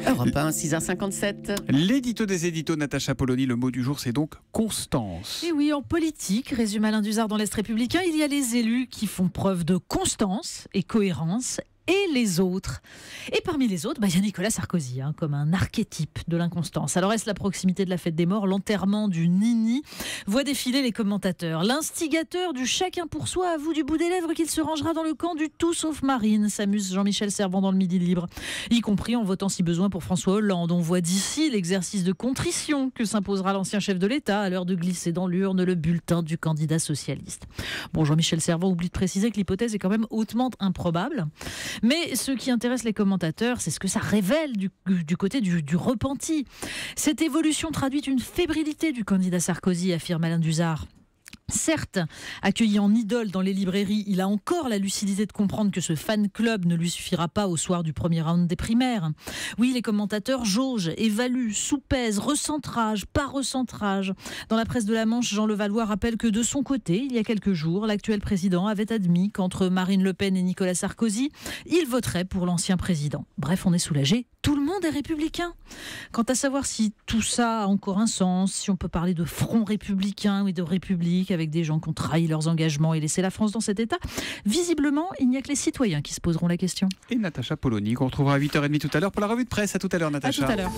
Europe 1, 6h57. L'édito des éditos, Natacha Polony, le mot du jour, c'est donc constance. Et oui, en politique, résume Alain Duzard dans l'Est républicain, il y a les élus qui font preuve de constance et cohérence. Et les autres. Et parmi les autres, il y a Nicolas Sarkozy, comme un archétype de l'inconstance. Alors est-ce la proximité de la fête des morts, l'enterrement du Nini? Voit défiler les commentateurs. L'instigateur du chacun pour soi avoue du bout des lèvres qu'il se rangera dans le camp du tout sauf Marine, s'amuse Jean-Michel Servan dans le Midi Libre. Y compris en votant si besoin pour François Hollande. On voit d'ici l'exercice de contrition que s'imposera l'ancien chef de l'État à l'heure de glisser dans l'urne le bulletin du candidat socialiste. Bon, Jean-Michel Servan oublie de préciser que l'hypothèse est quand même hautement improbable. Mais ce qui intéresse les commentateurs, c'est ce que ça révèle du côté du repenti. Cette évolution traduit une fébrilité du candidat Sarkozy, affirme Alain Duzard. Certes, accueilli en idole dans les librairies, il a encore la lucidité de comprendre que ce fan club ne lui suffira pas au soir du premier round des primaires. Oui, les commentateurs jaugent, évaluent, soupèsent, recentrage, pas recentrage. Dans la presse de la Manche, Jean Levallois rappelle que de son côté, il y a quelques jours, l'actuel président avait admis qu'entre Marine Le Pen et Nicolas Sarkozy, il voterait pour l'ancien président. Bref, on est soulagé. Tout le monde est républicain. Quant à savoir si tout ça a encore un sens, si on peut parler de front républicain et de république avec des gens qui ont trahi leurs engagements et laissé la France dans cet état, visiblement, il n'y a que les citoyens qui se poseront la question. Et Natacha Polony, qu'on retrouvera à 8h30 tout à l'heure pour la revue de presse. À tout à l'heure, Natacha. À tout à l'heure.